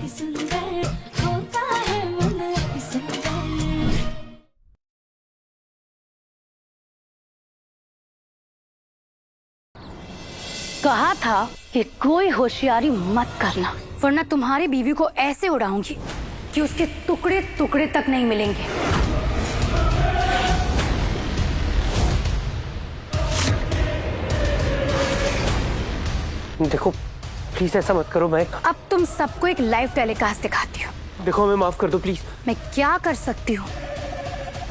अति सुंदर होता है मन अति सुंदर। कहा था कि कोई होशियारी मत करना, वरना तुम्हारी बीवी को ऐसे उड़ाऊंगी कि उसके टुकड़े टुकड़े तक नहीं मिलेंगे। देखो प्लीज ऐसा मत करो। मैं अब तुम सबको एक लाइव टेलीकास्ट दिखाती हूँ। देखो हमें माफ कर दो प्लीज। मैं क्या कर सकती हूँ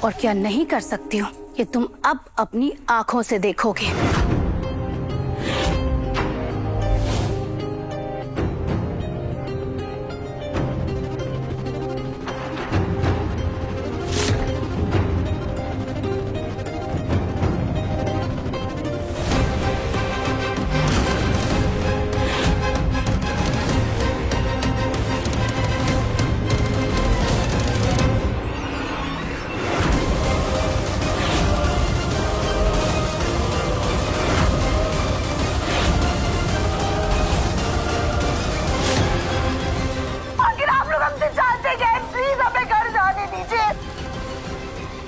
और क्या नहीं कर सकती हूँ ये तुम अब अपनी आंखों से देखोगे।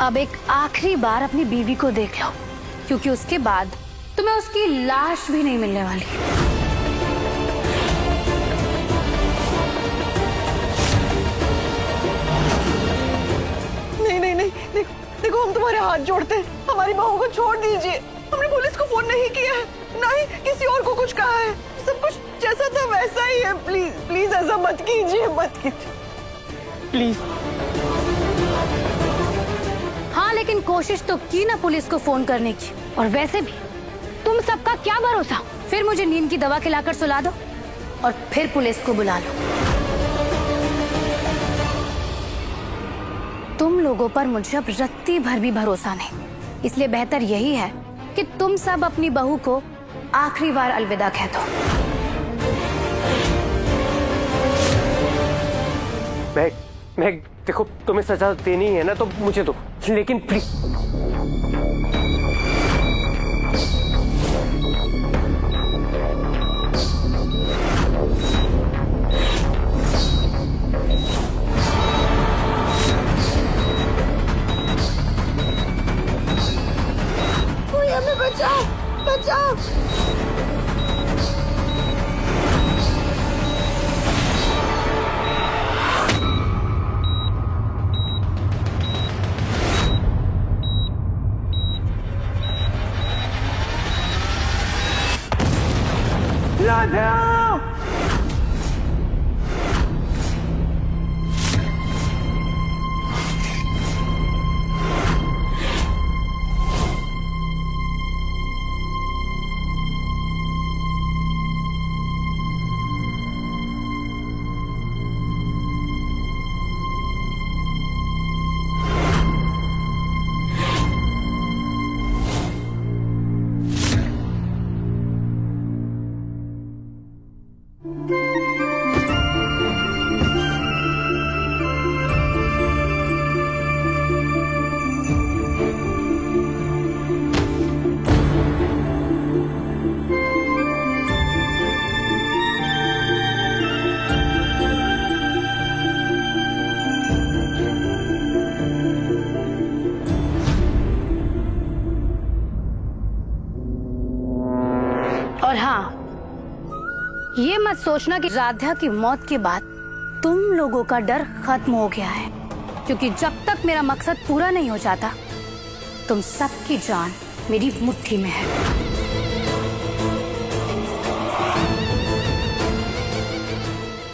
अब एक आखिरी बार अपनी बीवी को देख लो, क्योंकि उसके बाद तुम्हें उसकी लाश भी नहीं मिलने वाली। नहीं नहीं नहीं, देखो हम तुम्हारे हाथ जोड़ते हैं, हमारी बहू को छोड़ दीजिए। हमने पुलिस को फोन नहीं किया है, ना ही किसी और को कुछ कहा है। सब कुछ जैसा था वैसा ही है। प्लीज प्लीज ऐसा मत कीजिए, मत कीजिए प्लीज। हाँ, लेकिन कोशिश तो की ना पुलिस को फोन करने की। और वैसे भी तुम सबका क्या भरोसा। फिर मुझे नींद की दवा खिलाकर सुला दो और फिर पुलिस को बुला लो। तुम लोगों पर मुझे अब रत्ती भर भी भरोसा नहीं, इसलिए बेहतर यही है कि तुम सब अपनी बहू को आखिरी बार अलविदा कह दो। मैं देखो तुम्हें सजा देनी है ना तो मुझे दो, लेकिन प्लीज। कोई हमें बचाओ, बचाओ। राधा और हाँ, ये मत सोचना कि राधा की मौत के बाद तुम लोगों का डर खत्म हो गया है, क्योंकि जब तक मेरा मकसद पूरा नहीं हो जाता तुम सबकी जान मेरी मुट्ठी में है।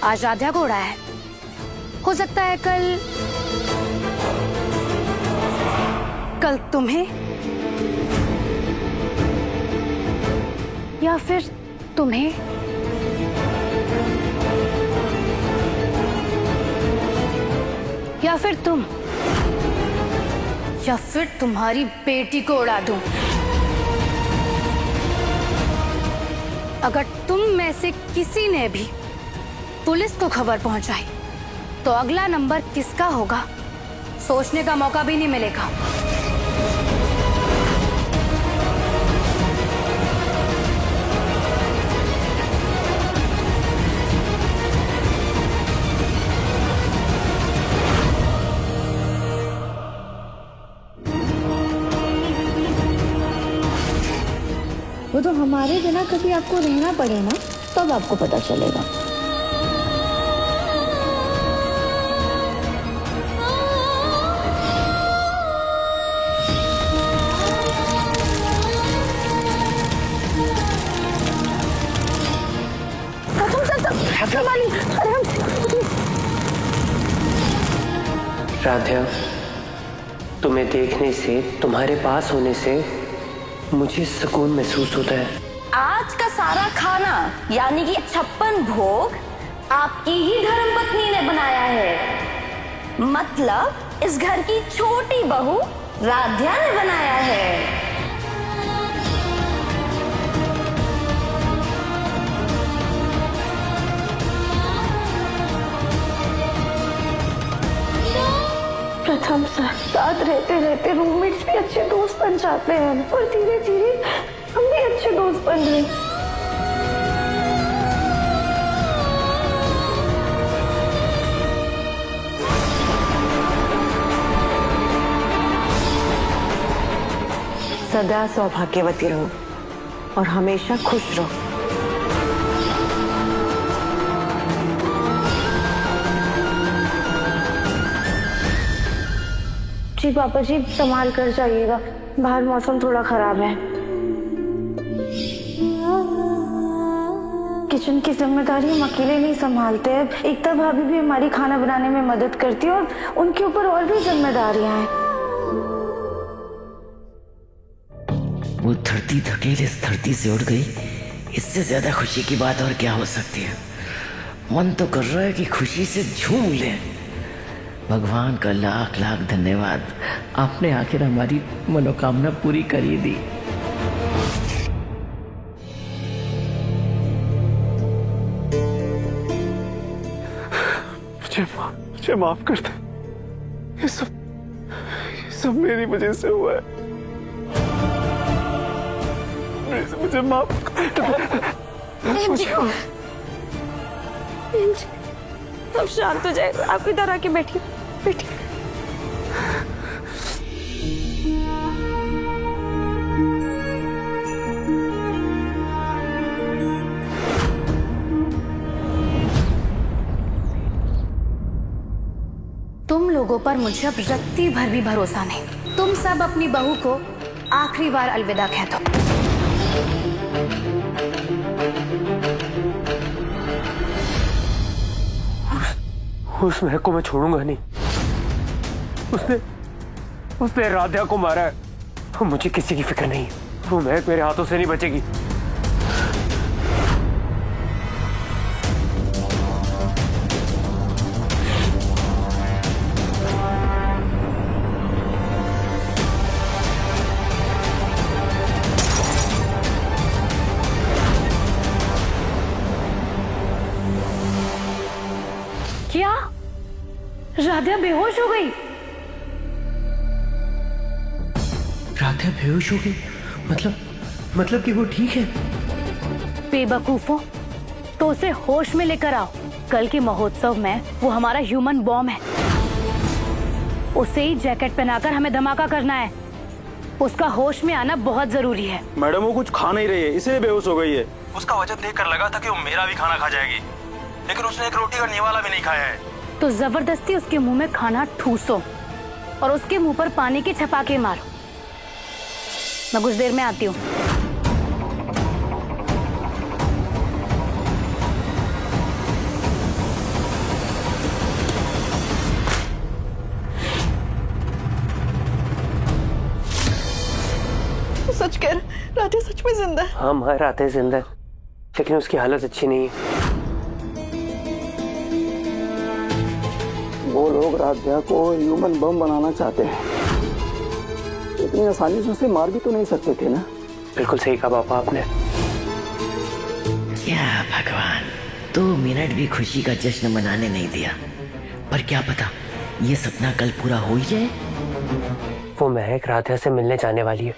आज राधा को उड़ाया है, हो सकता है कल तुम्हें या फिर तुम्हें या फिर तुम या फिर तुम्हारी बेटी को उड़ा दूं। अगर तुम में से किसी ने भी पुलिस को खबर पहुंचाई तो अगला नंबर किसका होगा सोचने का मौका भी नहीं मिलेगा। वो तो हमारे बिना कभी आपको रहना पड़े ना, तब आपको पता चलेगा। राधा, तुम्हें देखने से, तुम्हारे पास होने से मुझे सुकून महसूस होता है। आज का सारा खाना यानी कि 56 भोग आपकी ही धर्मपत्नी ने बनाया है। मतलब इस घर की छोटी बहू राध्या ने बनाया है। प्रथम साथ रहते रहते रूममेट्स भी अच्छे दोस्त बन जाते हैं और धीरे धीरे हम भी अच्छे दोस्त बन गए। सदा सौभाग्यवती रहो और हमेशा खुश रहो। जी पापा जी, संभाल कर जाइएगा, बाहर मौसम थोड़ा खराब है। किचन की जिम्मेदारी हम अकेले नहीं संभालते हैं। एकता भाभी भी हमारी खाना बनाने में मदद करती है और उनके ऊपर और भी जिम्मेदारियां हैं। वो धरती धकेल इस धरती से उड़ गई, इससे ज्यादा खुशी की बात और क्या हो सकती है। मन तो कर रहा है कि खुशी से झूम ले। भगवान का लाख लाख धन्यवाद, आपने आखिर हमारी मनोकामना पूरी कर ही दी। मुझे माफ कर दे, ये सब मेरी वजह से हुआ है। मुझे माफ सब शांत हो जाएगा, आप इधर आके बैठिए, बैठिए। तुम लोगों पर मुझे अब रत्ती भर भी भरोसा नहीं। तुम सब अपनी बहू को आखिरी बार अलविदा कह दो। उस महक को मैं छोड़ूंगा नहीं। उसने राधा को मारा है। मुझे किसी की फिक्र नहीं। वो महक मेरे हाथों से नहीं बचेगी। क्या राधा बेहोश हो गई? राधा बेहोश हो गई? मतलब कि वो ठीक है? बेवकूफों, तो उसे होश में लेकर आओ। कल के महोत्सव में वो हमारा ह्यूमन बॉम्ब है। उसे ही जैकेट पहनाकर हमें धमाका करना है। उसका होश में आना बहुत जरूरी है। मैडम वो कुछ खा नहीं रही है, इसलिए बेहोश हो गई है। उसका वजन देखकर लगा था कि वो मेरा भी खाना खा जाएगी, लेकिन उसने एक रोटी का निवाला भी नहीं खाया है। तो जबरदस्ती उसके मुंह में खाना ठूसो और उसके मुंह पर पानी के छपाके मारो। मैं कुछ देर में आती हूँ। तो सच कह रहे, राधे सच में जिंदा है? हाँ माँ, राधा जिंदा है, लेकिन उसकी हालत अच्छी नहीं है। वो लोग राधा को ह्यूमन बम बनाना चाहते हैं। इतनी आसानी से उसे मार भी तो नहीं सकते थे ना? बिल्कुल सही कहा पापा आपने। क्या भगवान, 2 मिनट भी खुशी का जश्न मनाने नहीं दिया। पर क्या पता ये सपना कल पूरा हो ही जाए। वो महक राधा से मिलने जाने वाली है।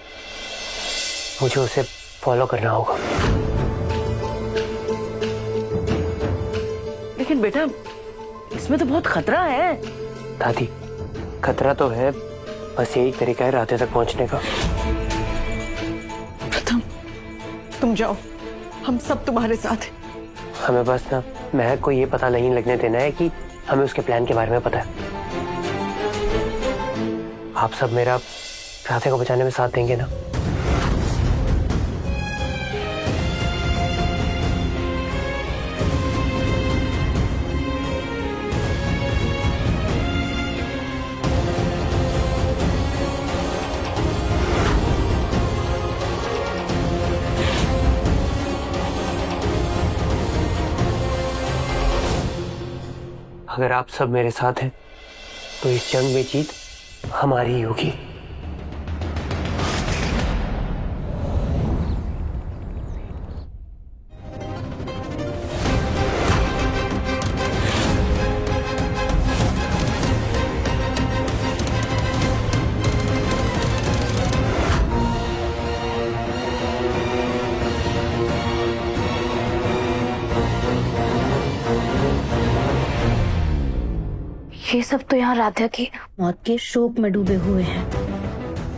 मुझे उसे फॉलो करना होगा। लेकिन बेटा, इसमें तो बहुत खतरा है। दादी, खतरा तो है, बस यही तरीका है राधे तक पहुंचने का। तुम जाओ, हम सब तुम्हारे साथ हैं। हमें बस ना महक को ये पता नहीं लगने देना है कि हमें उसके प्लान के बारे में पता है। आप सब मेरा राधे को बचाने में साथ देंगे ना? अगर आप सब मेरे साथ हैं तो इस जंग में जीत हमारी ही होगी। ये सब तो यहाँ राधा की मौत के शोक में डूबे हुए हैं।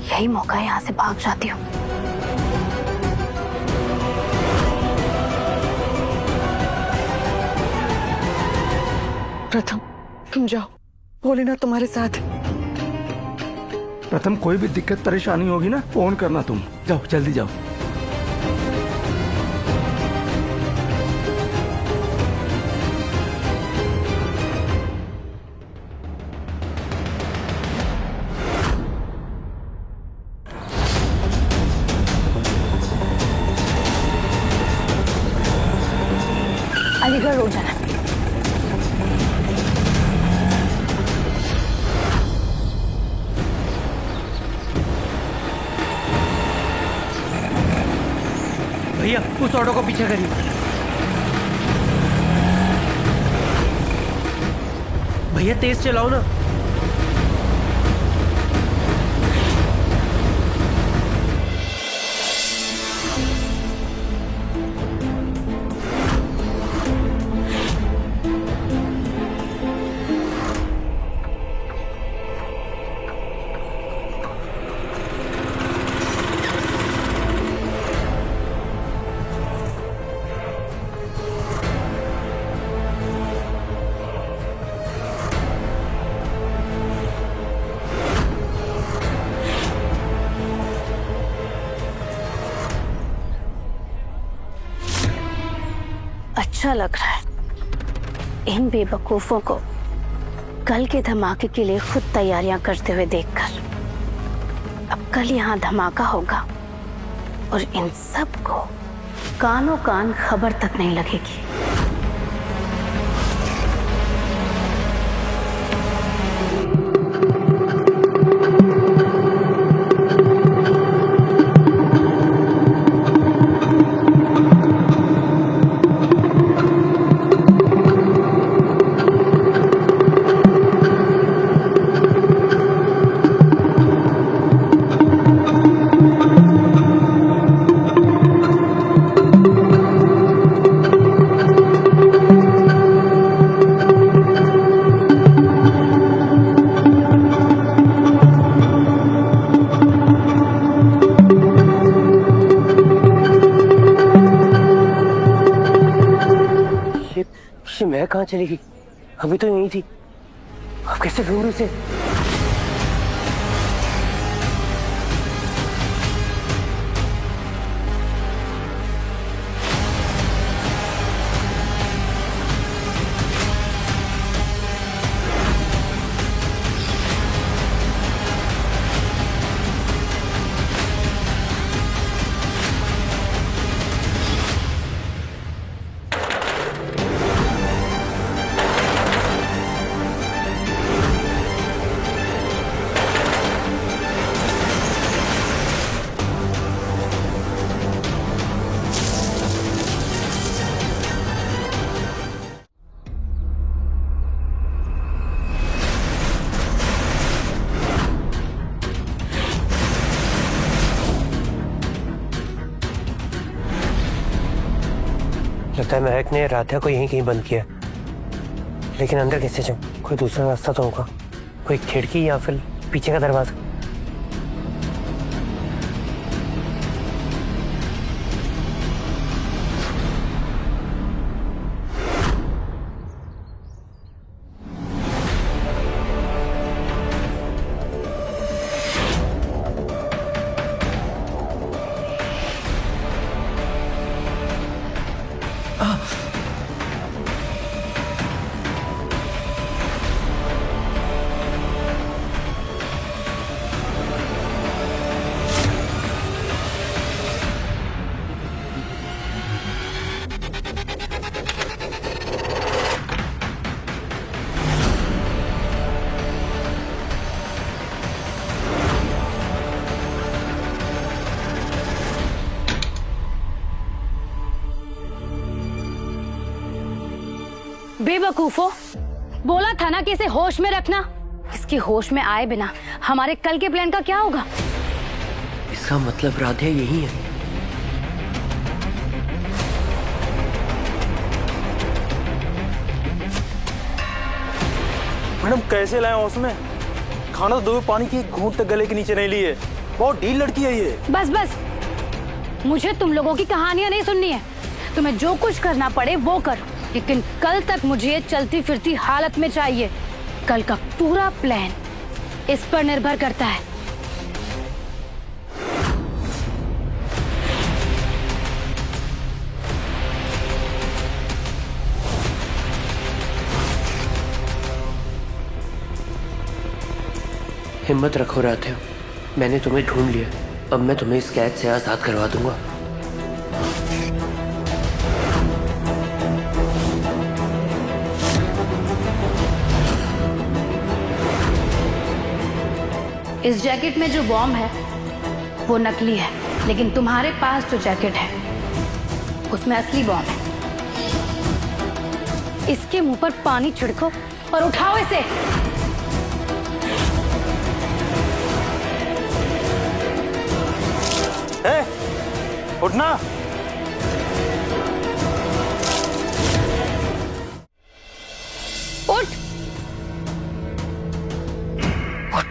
यही मौका है, यहाँ से भाग जाती हूँ। प्रथम तुम जाओ, भोलेनाथ तुम्हारे साथ है। प्रथम कोई भी दिक्कत परेशानी होगी ना फोन करना, तुम जाओ जल्दी जाओ। अलीगढ़ रोड जाना। भैया उस ऑटो को पीछे करिए। भैया तेज चलाओ ना। अच्छा लग रहा है इन बेवकूफों को कल के धमाके के लिए खुद तैयारियां करते हुए देखकर। अब कल यहाँ धमाका होगा और इन सब को कानों कान खबर तक नहीं लगेगी। मैं कहाँ चली गई? अभी तो यहीं थी। अब कैसे ढूंढूं उसे? लगता है महक ने राधा को यहीं कहीं बंद किया, लेकिन अंदर कैसे जाऊं? कोई दूसरा रास्ता तो होगा, कोई खिड़की या फिर पीछे का दरवाजा। बेवकूफो, बोला था ना कि इसे होश में रखना। इसके होश में आए बिना हमारे कल के प्लान का क्या होगा? इसका मतलब राधे यही है। मैडम कैसे लाए हो उसमें? खाना तो दो, पानी की घूंट तक गले के नीचे नहीं लिए। बहुत ढील लड़की है ये। बस बस, मुझे तुम लोगों की कहानियां नहीं सुननी है। तुम्हें जो कुछ करना पड़े वो करो, लेकिन कल तक मुझे ये चलती फिरती हालत में चाहिए। कल का पूरा प्लान इस पर निर्भर करता है। हिम्मत रखो राधे, मैंने तुम्हें ढूंढ लिया। अब मैं तुम्हें इस कैद से आजाद करवा दूंगा। इस जैकेट में जो बॉम्ब है वो नकली है, लेकिन तुम्हारे पास जो जैकेट है उसमें असली बॉम्ब है। इसके मुंह पर पानी छिड़को और उठाओ इसे। उठना। उठ उठ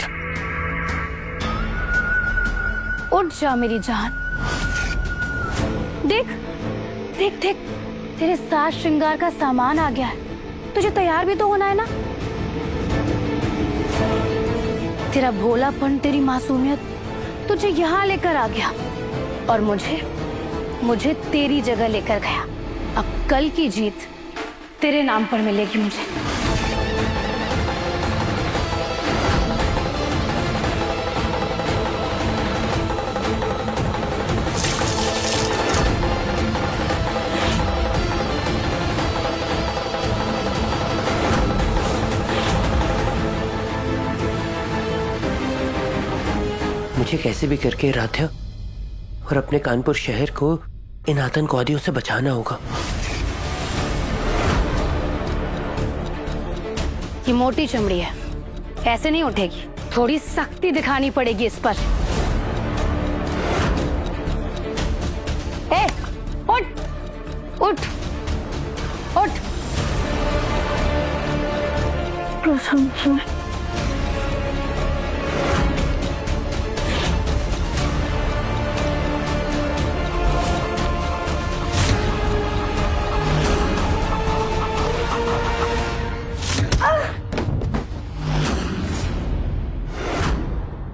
उठ जा मेरी जान। देख देख देख, तेरे साज श्रृंगार का सामान आ गया है। तुझे तैयार भी तो होना है ना। तेरा भोलापन, तेरी मासूमियत तुझे यहाँ लेकर आ गया और मुझे तेरी जगह लेकर गया। अब कल की जीत तेरे नाम पर मिलेगी मुझे। मुझे कैसे भी करके राधे और अपने कानपुर शहर को इन आतंकवादियों से बचाना होगा। ये मोटी चमड़ी है, ऐसे नहीं उठेगी। थोड़ी सख्ती दिखानी पड़ेगी इस पर। ए, उठ उठ उठ। प्रथम सर,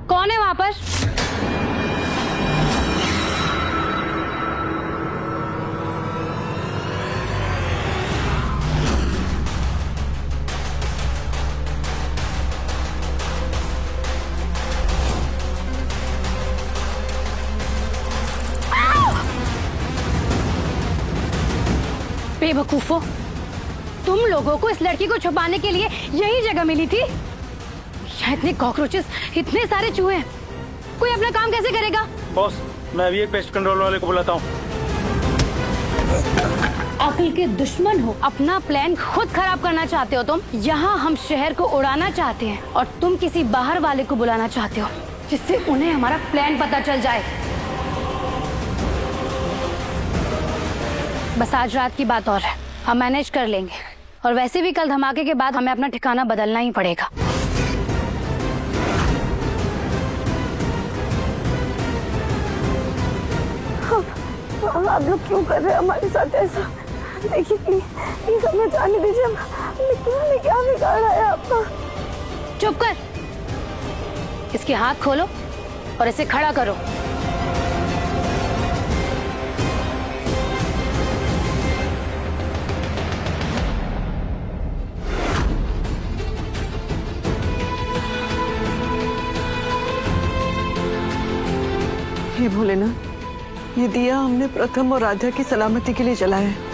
कौन है वहां पर? बेवकूफो, तुम लोगों को इस लड़की को छुपाने के लिए यही जगह मिली थी। यहाँ इतने कॉकरोचेस, इतने सारे चूहे हैं, कोई अपना काम कैसे करेगा? बॉस, मैं अभी एक पेस्ट कंट्रोल वाले को बुलाता हूँ। अकल के दुश्मन हो, अपना प्लान खुद खराब करना चाहते हो तुम। यहाँ हम शहर को उड़ाना चाहते हैं और तुम किसी बाहर वाले को बुलाना चाहते हो जिससे उन्हें हमारा प्लान पता चल जाए। बस आज रात की बात और है, हम मैनेज कर लेंगे। और वैसे भी कल धमाके के बाद हमें अपना ठिकाना बदलना ही पड़ेगा। आप लोग क्यों कर रहे हैं हमारे साथ ऐसा? देखिए प्लीज हमें जाने दीजिए। हमने क्या बिगाड़ा है आपका? चुप कर। इसके हाथ खोलो और इसे खड़ा करो। हे भोलेनाथ, ये दिया हमने प्रथम और राधा की सलामती के लिए जलाया है।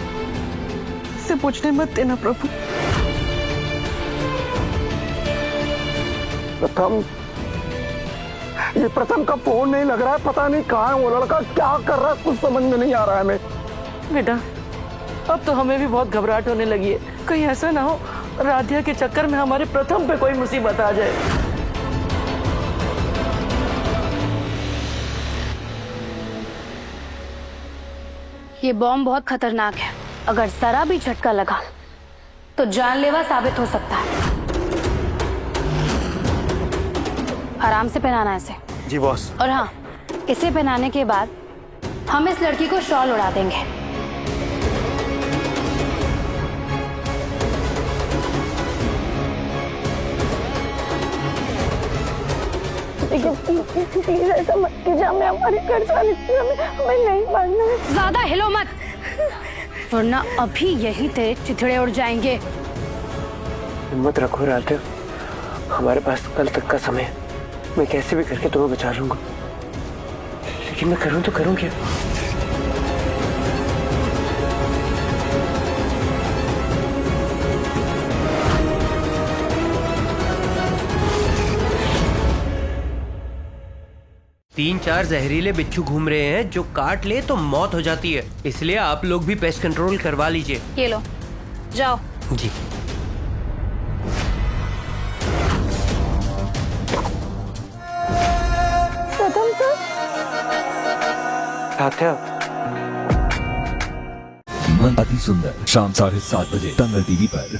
इसे पूछने मत देना प्रभु। प्रथम, ये प्रथम का फोन नहीं लग रहा है। पता नहीं कहाँ है वो लड़का, क्या कर रहा है, कुछ समझ में नहीं आ रहा है हमें। बेटा, अब तो हमें भी बहुत घबराहट होने लगी है। कहीं ऐसा ना हो राधिया के चक्कर में हमारे प्रथम पे कोई मुसीबत आ जाए। ये बॉम्ब बहुत खतरनाक है। अगर जरा भी झटका लगा तो जानलेवा साबित हो सकता है। आराम से पहनाना है इसे। जी बॉस। और हाँ, इसे पहनाने के बाद हम इस लड़की को शॉल उड़ा देंगे। प्लीज ऐसा मत कीजिए, हमें हमारे घर जाने दीजिए, हमें नहीं मानना है। ज्यादा हिलो मत, वरना अभी यहीं तेरे चिथड़े उड़ जाएंगे। हिम्मत रखो राधिया, हमारे पास कल तक का समय है। मैं कैसे भी करके तुम्हें बचा लूंगा, लेकिन मैं करूं तो करूं क्या? तीन चार जहरीले बिच्छू घूम रहे हैं, जो काट ले तो मौत हो जाती है। इसलिए आप लोग भी पेस्ट कंट्रोल करवा लीजिए। ये लो, जाओ। जी। प्रथम सर। राधिया। मन अति सुंदर शाम 7:30 बजे दंगल टीवी पर।